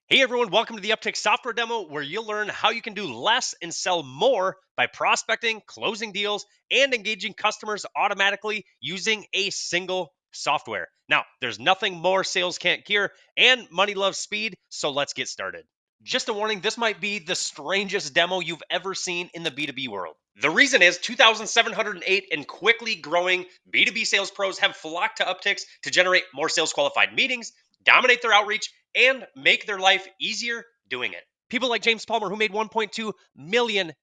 Hey everyone, welcome to the Uptick software demo where you'll learn how you can do less and sell more by prospecting, closing deals, and engaging customers automatically using a single software. Now, there's nothing more sales can't cure, and money loves speed, so let's get started. Just a warning, this might be the strangest demo you've ever seen in the B2B world. The reason is 2,708 and quickly growing B2B sales pros have flocked to Upticks to generate more sales qualified meetings, dominate their outreach, and make their life easier doing it. People like James Palmer, who made $1.2 million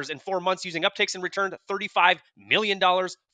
in 4 months using Upticks and returned $35 million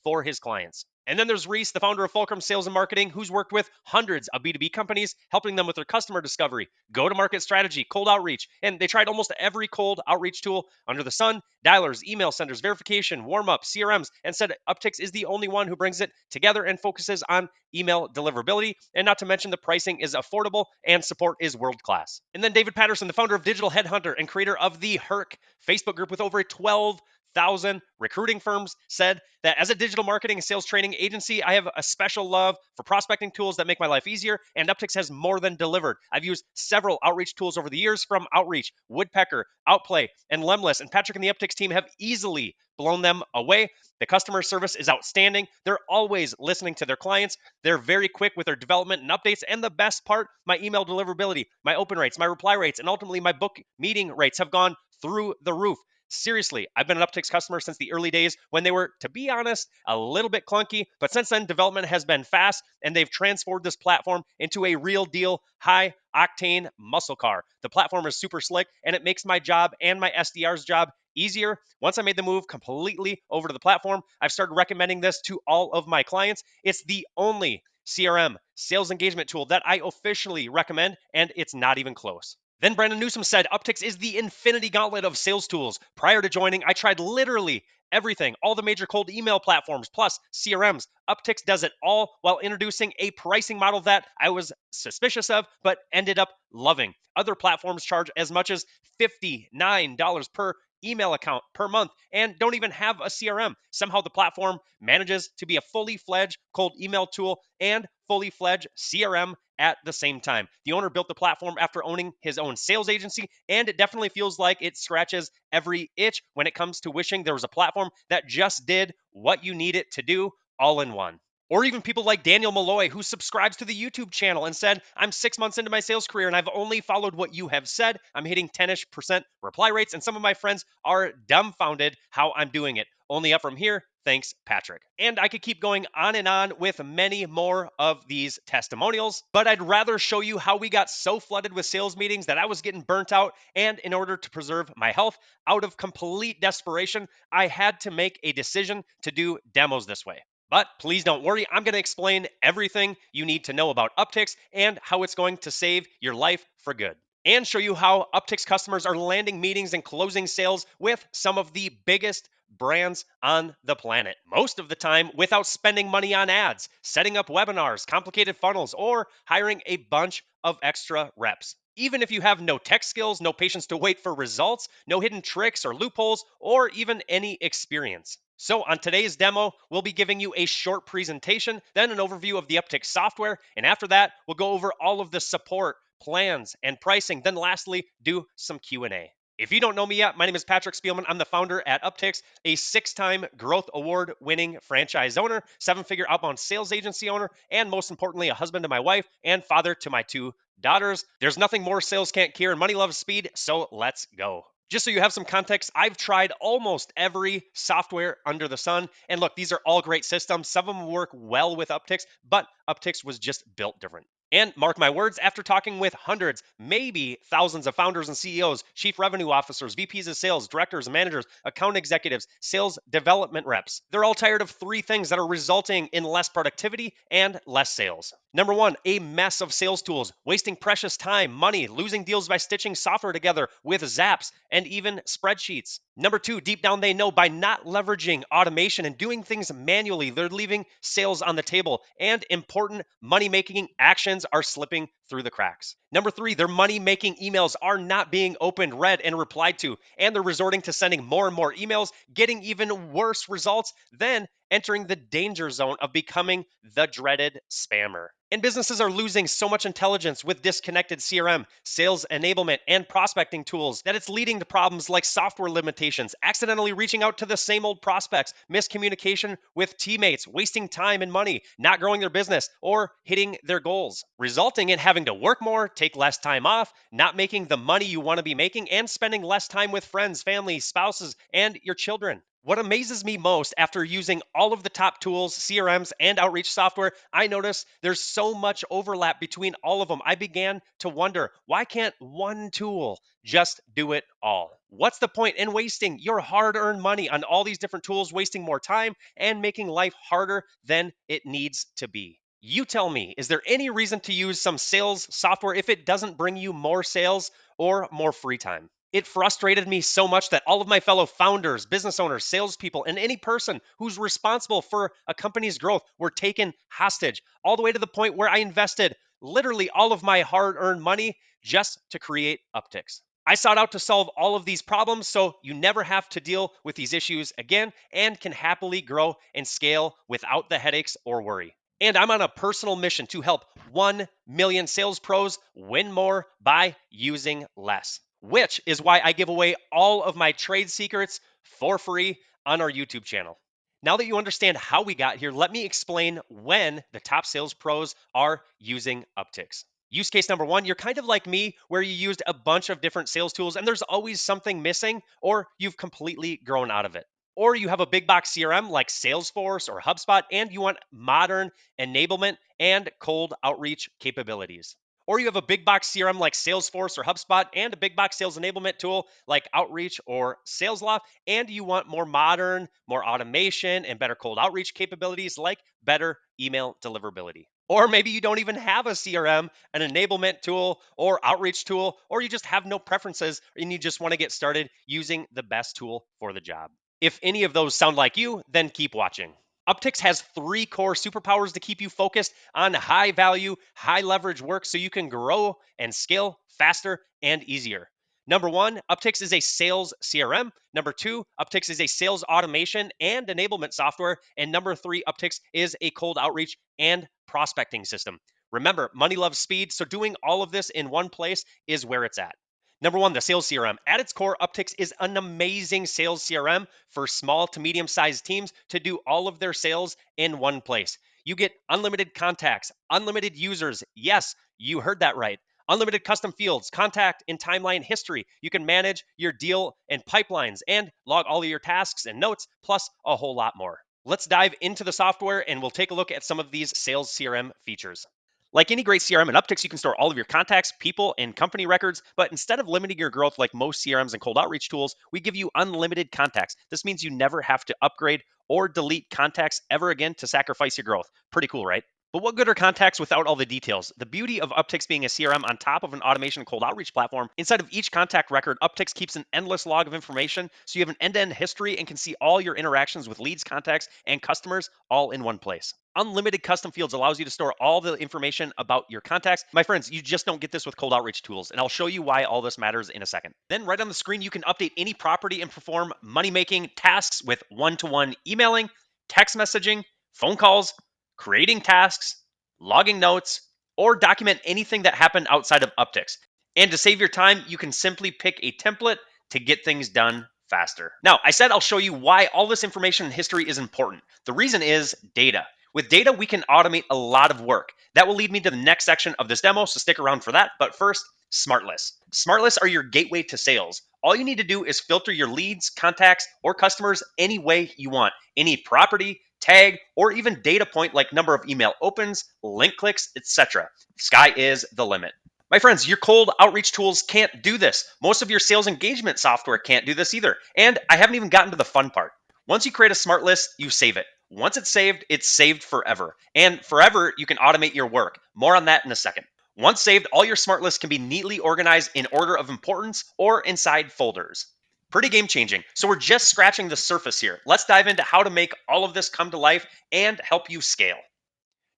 for his clients. And then there's Reese, the founder of Fulcrum Sales and Marketing, who's worked with hundreds of B2B companies, helping them with their customer discovery, go to market strategy, cold outreach. And they tried almost every cold outreach tool under the sun: dialers, email senders, verification, warm up, CRMs, and said Upticks is the only one who brings it together and focuses on email deliverability. And not to mention, the pricing is affordable and support is world class. And then David Patterson, the founder of Digital Headhunter and creator of the Herc Facebook group with over 12,000 recruiting firms, said that as a digital marketing and sales training agency, I have a special love for prospecting tools that make my life easier, and Upticks has more than delivered. I've used several outreach tools over the years, from Outreach, Woodpecker, Outplay, and Lemless, and Patrick and the Upticks team have easily blown them away. The customer service is outstanding. They're always listening to their clients. They're very quick with their development and updates. And the best part, my email deliverability, my open rates, my reply rates, and ultimately my book meeting rates have gone through the roof. Seriously, I've been an Upticks customer since the early days when they were, to be honest, a little bit clunky. But since then, development has been fast, and they've transformed this platform into a real deal, high octane muscle car. The platform is super slick, and it makes my job and my SDR's job easier. Once I made the move completely over to the platform, I've started recommending this to all of my clients. It's the only CRM sales engagement tool that I officially recommend, and it's not even close. Then Brandon Newsom said Upticks is the infinity gauntlet of sales tools. Prior to joining, I tried literally everything, all the major cold email platforms, plus CRMs. Upticks does it all while introducing a pricing model that I was suspicious of, but ended up loving. Other platforms charge as much as $59 per email account per month and don't even have a CRM. Somehow the platform manages to be a fully fledged cold email tool and fully fledged CRM at the same time. The owner built the platform after owning his own sales agency, and it definitely feels like it scratches every itch when it comes to wishing there was a platform that just did what you need it to do all in one. Or even people like Daniel Malloy, who subscribes to the YouTube channel and said, I'm 6 months into my sales career and I've only followed what you have said. I'm hitting 10-ish% reply rates, and some of my friends are dumbfounded how I'm doing it. Only up from here. Thanks, Patrick. And I could keep going on and on with many more of these testimonials, but I'd rather show you how we got so flooded with sales meetings that I was getting burnt out. And in order to preserve my health, out of complete desperation, I had to make a decision to do demos this way. But please don't worry, I'm going to explain everything you need to know about Upticks and how it's going to save your life for good, and show you how Upticks customers are landing meetings and closing sales with some of the biggest brands on the planet, most of the time without spending money on ads, setting up webinars, complicated funnels, or hiring a bunch of extra reps. Even if you have no tech skills, no patience to wait for results, no hidden tricks or loopholes, or even any experience. So on today's demo, we'll be giving you a short presentation, then an overview of the Uptick software, and after that, we'll go over all of the support, plans, and pricing, then lastly, do some Q&A. If you don't know me yet, my name is Patrick Spielman. I'm the founder at Upticks, a 6-time Growth Award winning franchise owner, 7-figure outbound sales agency owner, and most importantly, a husband to my wife and father to my 2 daughters. There's nothing more sales can't cure, and money loves speed, so let's go. Just so you have some context, I've tried almost every software under the sun. And look, these are all great systems. Some of them work well with Upticks, but Upticks was just built different. And mark my words, after talking with hundreds, maybe thousands of founders and CEOs, chief revenue officers, VPs of sales, directors, managers, account executives, sales development reps, they're all tired of 3 things that are resulting in less productivity and less sales. Number 1, a mess of sales tools, wasting precious time, money, losing deals by stitching software together with zaps and even spreadsheets. Number 2, deep down they know by not leveraging automation and doing things manually, they're leaving sales on the table and important money-making actions are slipping through the cracks. Number three, their money making emails are not being opened, read, and replied to, and they're resorting to sending more and more emails, getting even worse results, then entering the danger zone of becoming the dreaded spammer. And businesses are losing so much intelligence with disconnected CRM, sales enablement, and prospecting tools that it's leading to problems like software limitations, accidentally reaching out to the same old prospects, miscommunication with teammates, wasting time and money, not growing their business, or hitting their goals, resulting in having to work more, take less time off, not making the money you want to be making, and spending less time with friends, family, spouses, and your children. What amazes me most after using all of the top tools, CRMs, and outreach software, I notice there's so much overlap between all of them. I began to wonder, why can't one tool just do it all? What's the point in wasting your hard earned money on all these different tools, wasting more time and making life harder than it needs to be? You tell me, is there any reason to use some sales software if it doesn't bring you more sales or more free time? It frustrated me so much that all of my fellow founders, business owners, salespeople, and any person who's responsible for a company's growth were taken hostage, all the way to the point where I invested literally all of my hard earned money just to create Upticks. I sought out to solve all of these problems so you never have to deal with these issues again and can happily grow and scale without the headaches or worry. And I'm on a personal mission to help 1 million sales pros win more by using less, which is why I give away all of my trade secrets for free on our YouTube channel. Now that you understand how we got here, let me explain when the top sales pros are using Upticks. Use case number one, you're kind of like me, where you used a bunch of different sales tools and there's always something missing, or you've completely grown out of it. Or you have a big box CRM like Salesforce or HubSpot, and you want modern enablement and cold outreach capabilities. Or you have a big box CRM like Salesforce or HubSpot and a big box sales enablement tool like Outreach or SalesLoft, and you want more modern, more automation, and better cold outreach capabilities like better email deliverability. Or maybe you don't even have a CRM, an enablement tool, or outreach tool, or you just have no preferences and you just want to get started using the best tool for the job. If any of those sound like you, then keep watching. Upticks has three core superpowers to keep you focused on high value, high leverage work so you can grow and scale faster and easier. Number one, Upticks is a sales CRM. Number two, Upticks is a sales automation and enablement software. And number three, Upticks is a cold outreach and prospecting system. Remember, money loves speed, so doing all of this in one place is where it's at. Number one, the sales CRM. At its core, Upticks is an amazing sales CRM for small to medium sized teams to do all of their sales in one place. You get unlimited contacts, unlimited users. Yes, you heard that right. Unlimited custom fields, contact and timeline history. You can manage your deal and pipelines and log all of your tasks and notes, plus a whole lot more. Let's dive into the software and we'll take a look at some of these sales CRM features. Like any great CRM and Upticks, you can store all of your contacts, people, and company records. But instead of limiting your growth like most CRMs and cold outreach tools, we give you unlimited contacts. This means you never have to upgrade or delete contacts ever again to sacrifice your growth. Pretty cool, right? But what good are contacts without all the details? The beauty of Upticks being a CRM on top of an automation and cold outreach platform, inside of each contact record, Upticks keeps an endless log of information so you have an end-to-end history and can see all your interactions with leads, contacts, and customers all in one place. Unlimited custom fields allows you to store all the information about your contacts. My friends, you just don't get this with cold outreach tools, and I'll show you why all this matters in a second. Then right on the screen, you can update any property and perform money-making tasks with one-to-one emailing, text messaging, phone calls, creating tasks, logging notes, or document anything that happened outside of Upticks. And to save your time, you can simply pick a template to get things done faster. Now, I said I'll show you why all this information and history is important. The reason is data. With data, we can automate a lot of work. That will lead me to the next section of this demo, so stick around for that. But first, smart lists. Smart lists are your gateway to sales. All you need to do is filter your leads, contacts, or customers any way you want. Any property, tag, or even data point like number of email opens, link clicks, etc. Sky is the limit. My friends, your cold outreach tools can't do this. Most of your sales engagement software can't do this either. And I haven't even gotten to the fun part. Once you create a smart list, you save it. Once it's saved forever. And forever, you can automate your work. More on that in a second. Once saved, all your smart lists can be neatly organized in order of importance or inside folders. Pretty game changing. So we're just scratching the surface here. Let's dive into how to make all of this come to life and help you scale.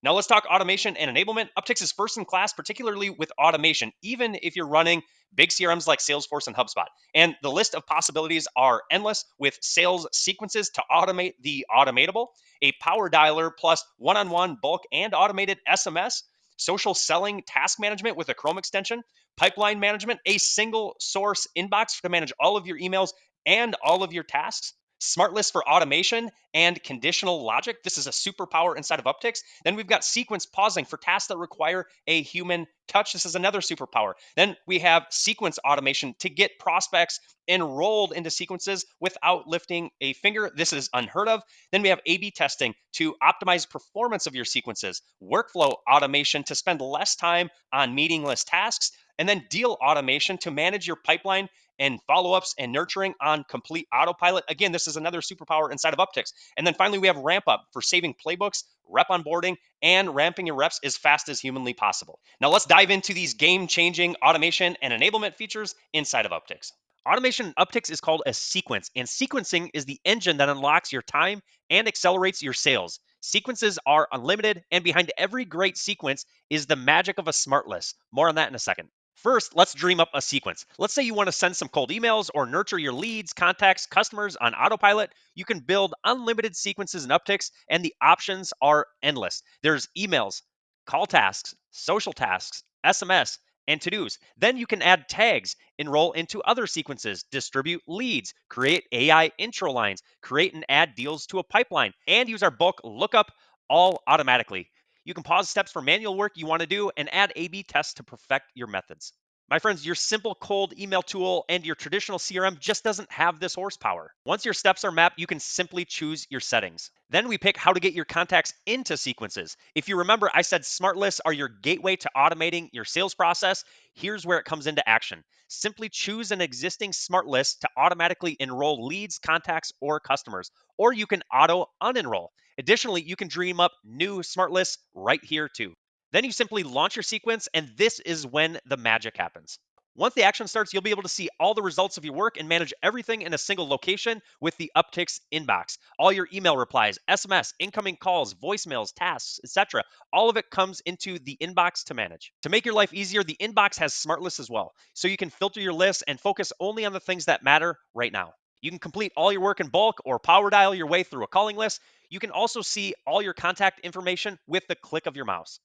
Now let's talk automation and enablement. Upticks is first in class, particularly with automation, even if you're running big CRMs like Salesforce and HubSpot. And the list of possibilities are endless with sales sequences to automate the automatable, a power dialer plus one-on-one bulk and automated SMS, social selling task management with a Chrome extension, pipeline management, a single source inbox to manage all of your emails and all of your tasks, smart list for automation, and conditional logic. This is a superpower inside of Upticks. Then we've got sequence pausing for tasks that require a human touch. This is another superpower. Then we have sequence automation to get prospects enrolled into sequences without lifting a finger. This is unheard of. Then we have A/B testing to optimize performance of your sequences, workflow automation to spend less time on meaningless tasks, and then deal automation to manage your pipeline and follow-ups and nurturing on complete autopilot. Again, this is another superpower inside of Upticks. And then finally, we have ramp up for saving playbooks, rep onboarding, and ramping your reps as fast as humanly possible. Now let's dive into these game-changing automation and enablement features inside of Upticks. Automation in Upticks is called a sequence, and sequencing is the engine that unlocks your time and accelerates your sales. Sequences are unlimited, and behind every great sequence is the magic of a smart list. More on that in a second. First, let's dream up a sequence. Let's say you want to send some cold emails or nurture your leads, contacts, customers on autopilot. You can build unlimited sequences in Upticks, and the options are endless. There's emails, call tasks, social tasks, SMS, and to dos. Then you can add tags, enroll into other sequences, distribute leads, create AI intro lines, create and add deals to a pipeline, and use our bulk lookup all automatically. You can pause steps for manual work you want to do and add A/B tests to perfect your methods. My friends, your simple cold email tool and your traditional CRM just doesn't have this horsepower. Once your steps are mapped, you can simply choose your settings. Then we pick how to get your contacts into sequences. If you remember, I said smart lists are your gateway to automating your sales process. Here's where it comes into action. Simply choose an existing smart list to automatically enroll leads, contacts, or customers, or you can auto unenroll. Additionally, you can dream up new smart lists right here too. Then you simply launch your sequence, and this is when the magic happens. Once the action starts, you'll be able to see all the results of your work and manage everything in a single location with the Upticks inbox. All your email replies, SMS, incoming calls, voicemails, tasks, etc. All of it comes into the inbox to manage. To make your life easier, the inbox has smart lists as well, so you can filter your list and focus only on the things that matter right now. You can complete all your work in bulk or power dial your way through a calling list. You can also see all your contact information with the click of your mouse.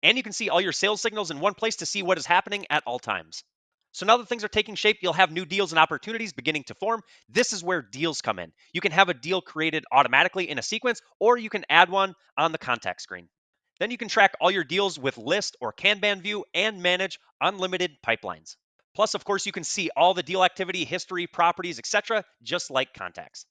And you can see all your sales signals in one place to see what is happening at all times. So now that things are taking shape, you'll have new deals and opportunities beginning to form. This is where deals come in. You can have a deal created automatically in a sequence, or you can add one on the contact screen. Then you can track all your deals with list or Kanban view and manage unlimited pipelines. Plus, of course, you can see all the deal activity, history, properties, etc., just like contacts.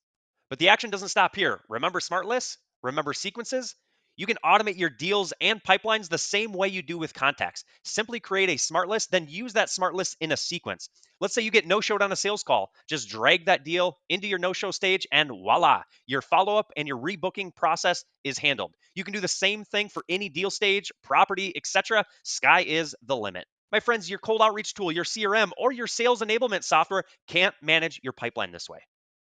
But the action doesn't stop here. Remember smart lists? Remember sequences? You can automate your deals and pipelines the same way you do with contacts. Simply create a smart list, then use that smart list in a sequence. Let's say you get no showed on a sales call. Just drag that deal into your no show stage, and voila, your follow up and your rebooking process is handled. You can do the same thing for any deal stage, property, etc. Sky is the limit. My friends, your cold outreach tool, your CRM, or your sales enablement software can't manage your pipeline this way.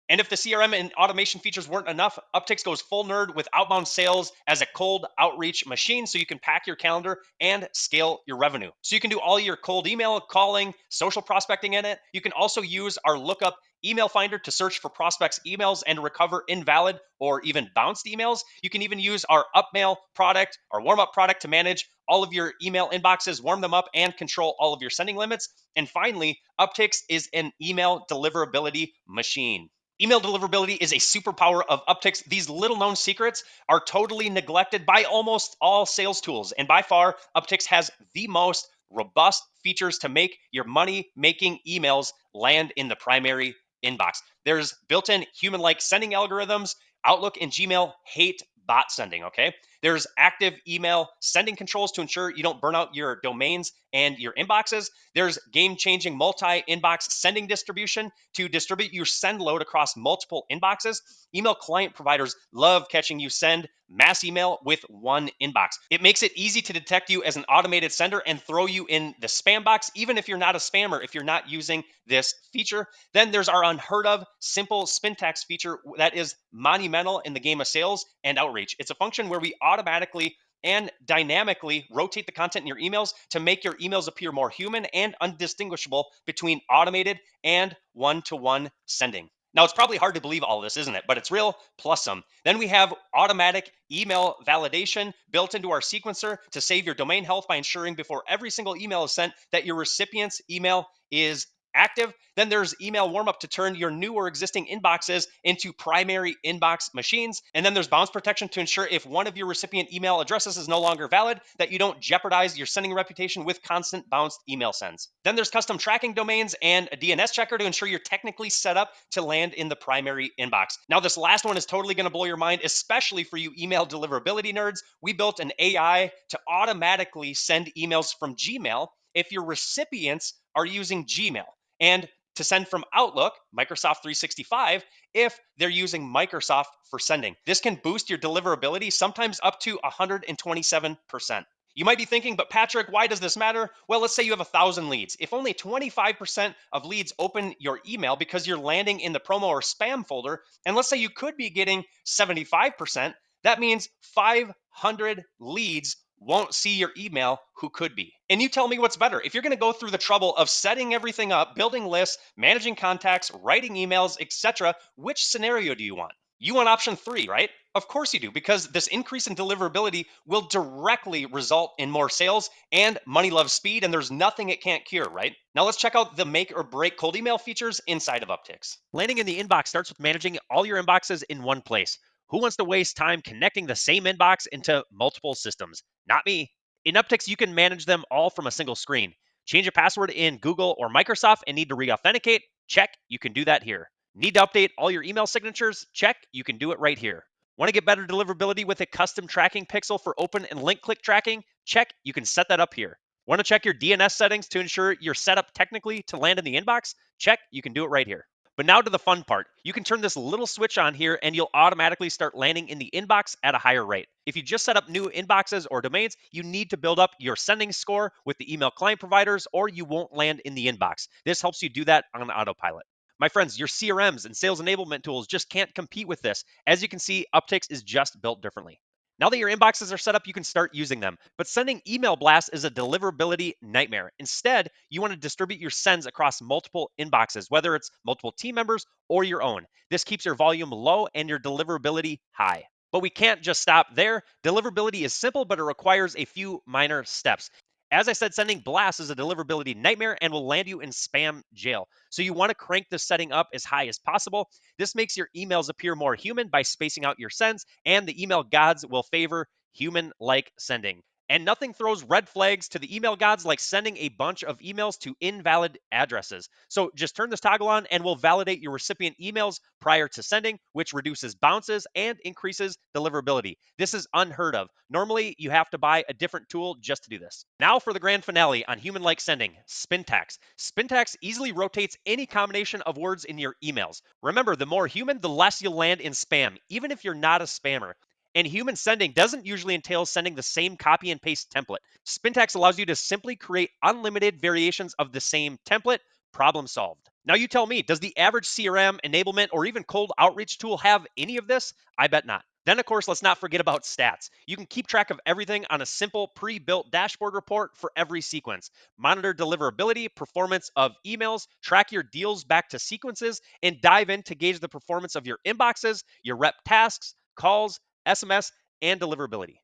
And if the CRM and automation features weren't enough, Upticks goes full nerd with outbound sales as a cold outreach machine so you can pack your calendar and scale your revenue. So you can do all your cold email, calling, social prospecting in it. You can also use our lookup email finder to search for prospects' emails and recover invalid or even bounced emails. You can even use our Upmail product, our warm up product to manage all of your email inboxes, warm them up, and control all of your sending limits. And finally, Upticks is an email deliverability machine. Email deliverability is a superpower of Upticks. These little known secrets are totally neglected by almost all sales tools. And by far, Upticks has the most robust features to make your money making emails land in the primary inbox. There's built in human like sending algorithms. Outlook and Gmail hate bot sending, okay? There's active email sending controls to ensure you don't burn out your domains and your inboxes. There's game changing multi inbox sending distribution to distribute your send load across multiple inboxes. Email client providers love catching you send mass email with one inbox. It makes it easy to detect you as an automated sender and throw you in the spam box, even if you're not a spammer, if you're not using this feature. Then there's our unheard of simple syntax feature that is monumental in the game of sales and outreach. It's a function where we automatically and dynamically rotate the content in your emails to make your emails appear more human and undistinguishable between automated and one-to-one sending. Now, it's probably hard to believe all of this, isn't it? But it's real, plus some. Then we have automatic email validation built into our sequencer to save your domain health by ensuring before every single email is sent that your recipient's email is active. Then there's email warmup to turn your new or existing inboxes into primary inbox machines. And then there's bounce protection to ensure if one of your recipient email addresses is no longer valid, that you don't jeopardize your sending reputation with constant bounced email sends. Then there's custom tracking domains and a DNS checker to ensure you're technically set up to land in the primary inbox. Now, this last one is totally going to blow your mind, especially for you email deliverability nerds. We built an AI to automatically send emails from Gmail if your recipients are using Gmail, and to send from Outlook, Microsoft 365, if they're using Microsoft for sending. This can boost your deliverability, sometimes up to 127%. You might be thinking, but Patrick, why does this matter? Well, let's say you have 1,000 leads. If only 25% of leads open your email because you're landing in the promo or spam folder, and let's say you could be getting 75%, that means 500 leads won't see your email who could be. And you tell me what's better. If you're going to go through the trouble of setting everything up, building lists, managing contacts, writing emails, etc., which scenario do you want? You want option 3, right? Of course you do, because this increase in deliverability will directly result in more sales, and money loves speed, and there's nothing it can't cure, right? Now let's check out the make or break cold email features inside of Upticks. Landing in the inbox starts with managing all your inboxes in one place. Who wants to waste time connecting the same inbox into multiple systems? Not me. In Upticks, you can manage them all from a single screen. Change a password in Google or Microsoft and need to re-authenticate? Check, you can do that here. Need to update all your email signatures? Check, you can do it right here. Want to get better deliverability with a custom tracking pixel for open and link click tracking? Check, you can set that up here. Want to check your DNS settings to ensure you're set up technically to land in the inbox? Check, you can do it right here. But now to the fun part. You can turn this little switch on here and you'll automatically start landing in the inbox at a higher rate. If you just set up new inboxes or domains, you need to build up your sending score with the email client providers or you won't land in the inbox. This helps you do that on autopilot. My friends, your CRMs and sales enablement tools just can't compete with this. As you can see, Upticks is just built differently. Now that your inboxes are set up, you can start using them. But sending email blasts is a deliverability nightmare. Instead, you want to distribute your sends across multiple inboxes, whether it's multiple team members or your own. This keeps your volume low and your deliverability high. But we can't just stop there. Deliverability is simple, but it requires a few minor steps. As I said, sending blasts is a deliverability nightmare and will land you in spam jail. So you want to crank the setting up as high as possible. This makes your emails appear more human by spacing out your sends, and the email gods will favor human like sending. And nothing throws red flags to the email gods like sending a bunch of emails to invalid addresses. So just turn this toggle on and we'll validate your recipient emails prior to sending, which reduces bounces and increases deliverability. This is unheard of. Normally, you have to buy a different tool just to do this. Now for the grand finale on human-like sending, Spintax. Spintax easily rotates any combination of words in your emails. Remember, the more human, the less you'll land in spam, even if you're not a spammer. And human sending doesn't usually entail sending the same copy and paste template. Spintax allows you to simply create unlimited variations of the same template. Problem solved. Now you tell me, does the average CRM, enablement, or even cold outreach tool have any of this? I bet not. Then, of course, let's not forget about stats. You can keep track of everything on a simple pre-built dashboard report for every sequence. Monitor deliverability, performance of emails, track your deals back to sequences, and dive in to gauge the performance of your inboxes, your rep tasks, calls, SMS, and deliverability.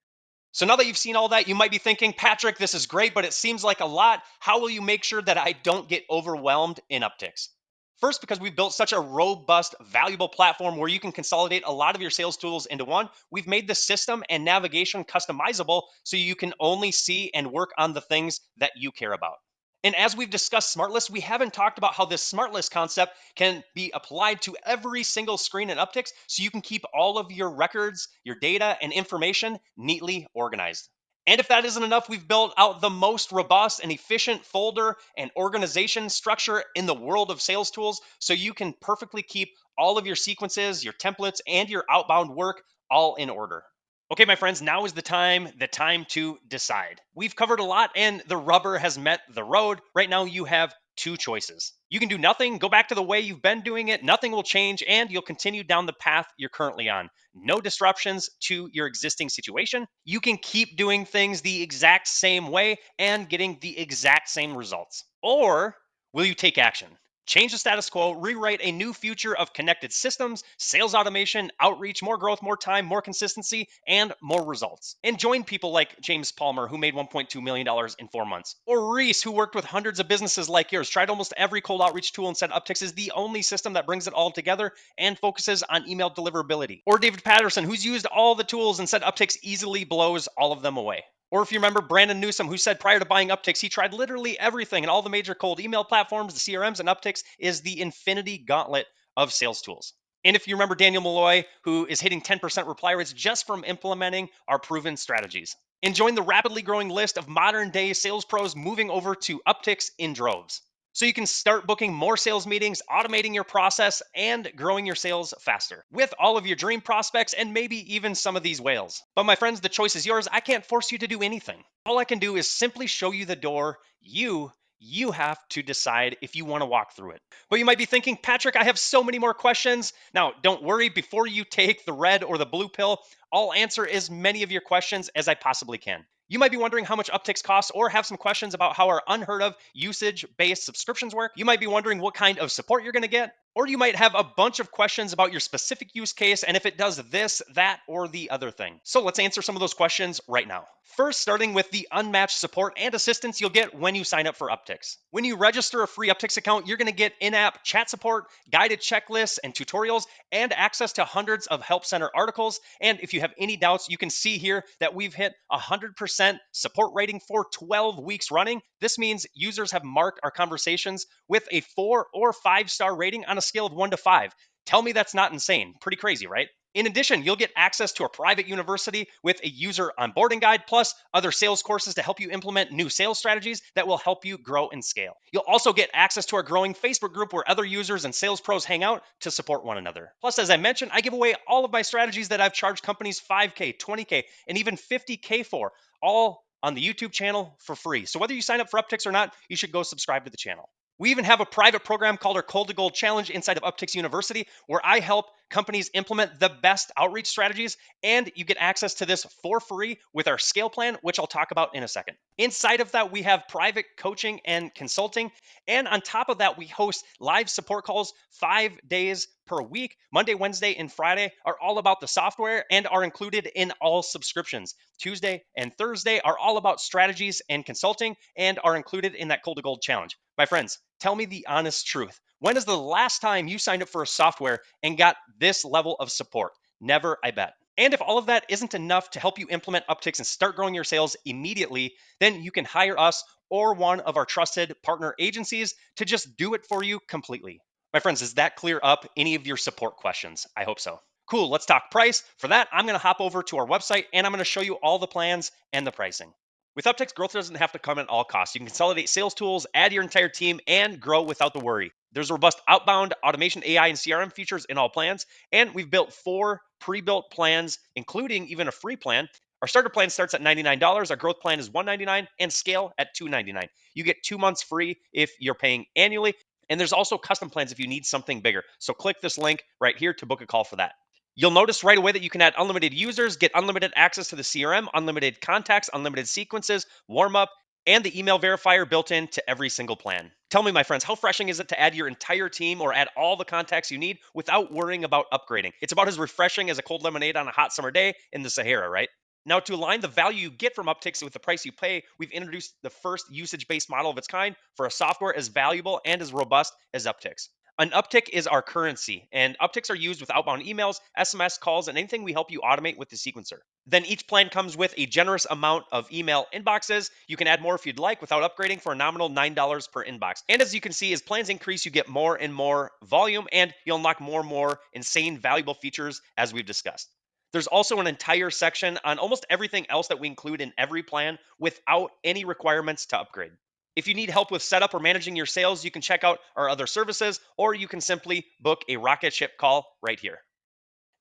So now that you've seen all that, you might be thinking, Patrick, this is great, but it seems like a lot. How will you make sure that I don't get overwhelmed in Upticks? First, because we've built such a robust, valuable platform where you can consolidate a lot of your sales tools into one, we've made the system and navigation customizable so you can only see and work on the things that you care about. And as we've discussed smart lists, we haven't talked about how this smart list concept can be applied to every single screen in Upticks so you can keep all of your records, your data, and information neatly organized. And if that isn't enough, we've built out the most robust and efficient folder and organization structure in the world of sales tools so you can perfectly keep all of your sequences, your templates, and your outbound work all in order. Okay, my friends, now is the time to decide. We've covered a lot and the rubber has met the road. Right now, you have two choices. You can do nothing, go back to the way you've been doing it, nothing will change, and you'll continue down the path you're currently on. No disruptions to your existing situation. You can keep doing things the exact same way and getting the exact same results. Or will you take action? Change the status quo, rewrite a new future of connected systems, sales automation, outreach, more growth, more time, more consistency, and more results. And join people like James Palmer, who made $1.2 million in 4 months. Or Reese, who worked with hundreds of businesses like yours, tried almost every cold outreach tool and said Upticks is the only system that brings it all together and focuses on email deliverability. Or David Patterson, who's used all the tools and said Upticks easily blows all of them away. Or if you remember Brandon Newsom, who said prior to buying Upticks, he tried literally everything and all the major cold email platforms, the CRMs, and Upticks is the infinity gauntlet of sales tools. And if you remember Daniel Malloy, who is hitting 10% reply rates just from implementing our proven strategies. And join the rapidly growing list of modern day sales pros moving over to Upticks in droves. So you can start booking more sales meetings, automating your process, and growing your sales faster with all of your dream prospects and maybe even some of these whales. But my friends, the choice is yours. I can't force you to do anything. All I can do is simply show you the door. You have to decide if you want to walk through it. But you might be thinking, Patrick, I have so many more questions. Now, don't worry, before you take the red or the blue pill, I'll answer as many of your questions as I possibly can. You might be wondering how much Upticks costs or have some questions about how our unheard of usage based subscriptions work. You might be wondering what kind of support you're going to get. Or you might have a bunch of questions about your specific use case and if it does this, that, or the other thing. So let's answer some of those questions right now. First, starting with the unmatched support and assistance you'll get when you sign up for Upticks. When you register a free Upticks account, you're going to get in-app chat support, guided checklists and tutorials, and access to hundreds of Help Center articles. And if you have any doubts, you can see here that we've hit 100% support rating for 12 weeks running. This means users have marked our conversations with a 4 or 5-star rating on a scale of 1 to 5. Tell me that's not insane. Pretty crazy, right? In addition, you'll get access to a private university with a user onboarding guide, plus other sales courses to help you implement new sales strategies that will help you grow and scale. You'll also get access to our growing Facebook group where other users and sales pros hang out to support one another. Plus, as I mentioned, I give away all of my strategies that I've charged companies 5K, 20K, and even 50K for, all on the YouTube channel for free. So whether you sign up for Upticks or not, you should go subscribe to the channel. We even have a private program called our Cold to Gold Challenge inside of Upticks University, where I help companies implement the best outreach strategies, and you get access to this for free with our scale plan, which I'll talk about in a second. Inside of that, we have private coaching and consulting, and on top of that, we host live support calls 5 days per week. Monday, Wednesday, and Friday are all about the software and are included in all subscriptions. Tuesday and Thursday are all about strategies and consulting and are included in that Cold to Gold Challenge. My friends, tell me the honest truth. When is the last time you signed up for a software and got this level of support? Never, I bet. And if all of that isn't enough to help you implement Upticks and start growing your sales immediately, then you can hire us or one of our trusted partner agencies to just do it for you completely. My friends, does that clear up any of your support questions? I hope so. Cool, let's talk price. For that, I'm going to hop over to our website and I'm going to show you all the plans and the pricing. With Upticks, growth doesn't have to come at all costs. You can consolidate sales tools, add your entire team, and grow without the worry. There's robust outbound automation, AI, and CRM features in all plans, and we've built 4 pre-built plans, including even a free plan. Our starter plan starts at $99. Our growth plan is $199, and scale at $299. You get 2 months free if you're paying annually, and there's also custom plans if you need something bigger. So click this link right here to book a call for that. You'll notice right away that you can add unlimited users, get unlimited access to the CRM, unlimited contacts, unlimited sequences, warm up, and the email verifier built into every single plan. Tell me, my friends, how refreshing is it to add your entire team or add all the contacts you need without worrying about upgrading? It's about as refreshing as a cold lemonade on a hot summer day in the Sahara, right? Now, to align the value you get from Upticks with the price you pay, we've introduced the first usage based model of its kind for a software as valuable and as robust as Upticks. An uptick is our currency, and upticks are used with outbound emails, SMS calls, and anything we help you automate with the sequencer. Then each plan comes with a generous amount of email inboxes. You can add more if you'd like without upgrading for a nominal $9 per inbox. And as you can see, as plans increase, you get more and more volume, and you'll unlock more and more insane, valuable features as we've discussed. There's also an entire section on almost everything else that we include in every plan without any requirements to upgrade. If you need help with setup or managing your sales, you can check out our other services, or you can simply book a rocket ship call right here.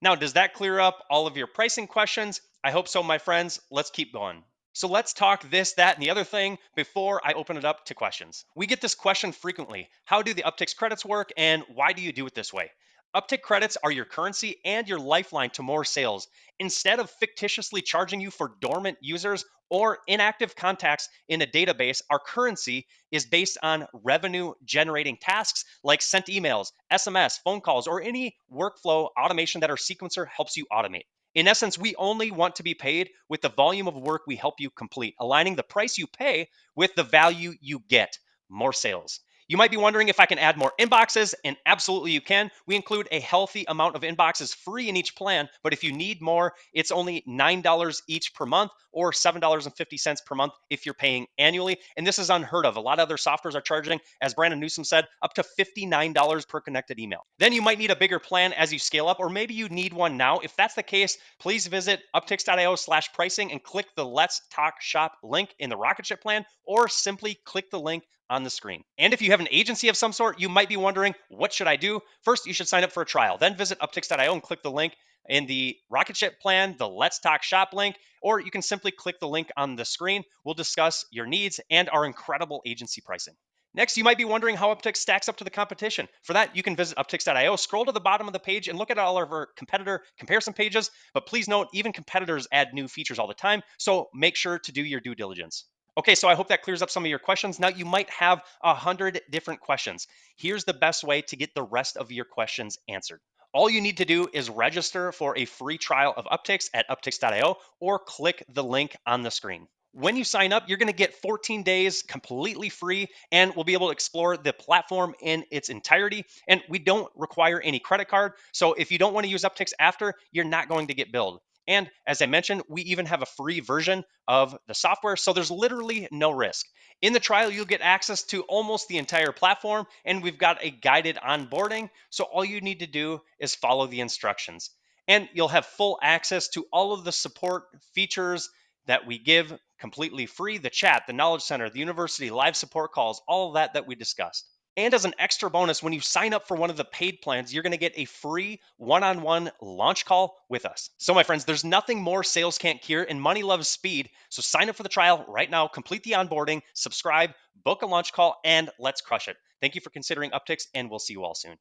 Now, does that clear up all of your pricing questions? I hope so, my friends. Let's keep going. So let's talk this, that, and the other thing before I open it up to questions. We get this question frequently. How do the Upticks credits work and why do you do it this way? Uptick credits are your currency and your lifeline to more sales. Instead of fictitiously charging you for dormant users or inactive contacts in a database, our currency is based on revenue generating tasks like sent emails, SMS, phone calls, or any workflow automation that our sequencer helps you automate. In essence, we only want to be paid with the volume of work we help you complete, aligning the price you pay with the value you get, more sales. You might be wondering if I can add more inboxes, and absolutely you can. We include a healthy amount of inboxes free in each plan, but if you need more, it's only $9 each per month or $7.50 per month if you're paying annually. And this is unheard of. A lot of other softwares are charging, as Brandon Newsom said, up to $59 per connected email. Then you might need a bigger plan as you scale up, or maybe you need one now. If that's the case, please visit upticks.io/pricing and click the Let's Talk Shop link in the Rocket Ship plan, or simply click the link on the screen. And if you have an agency of some sort, you might be wondering, what should I do? First, you should sign up for a trial. Then visit upticks.io and click the link in the Rocket Ship plan, the Let's Talk Shop link, or you can simply click the link on the screen. We'll discuss your needs and our incredible agency pricing. Next, you might be wondering how Upticks stacks up to the competition. For that, you can visit upticks.io, scroll to the bottom of the page, and look at all of our competitor comparison pages. But please note, even competitors add new features all the time, so make sure to do your due diligence. Okay, so I hope that clears up some of your questions. Now, you might have 100 different questions. Here's the best way to get the rest of your questions answered. All you need to do is register for a free trial of Upticks at upticks.io or click the link on the screen. When you sign up, you're going to get 14 days completely free and we'll be able to explore the platform in its entirety. And we don't require any credit card. So if you don't want to use Upticks after, you're not going to get billed. And as I mentioned, we even have a free version of the software. So there's literally no risk. In the trial, you'll get access to almost the entire platform, and we've got a guided onboarding. So all you need to do is follow the instructions. And you'll have full access to all of the support features that we give completely free, the chat, the knowledge center, the university, live support calls, all of that we discussed. And as an extra bonus, when you sign up for one of the paid plans, you're going to get a free one-on-one launch call with us. So my friends, there's nothing more sales can't cure, and money loves speed. So sign up for the trial right now, complete the onboarding, subscribe, book a launch call, and let's crush it. Thank you for considering Upticks, and we'll see you all soon.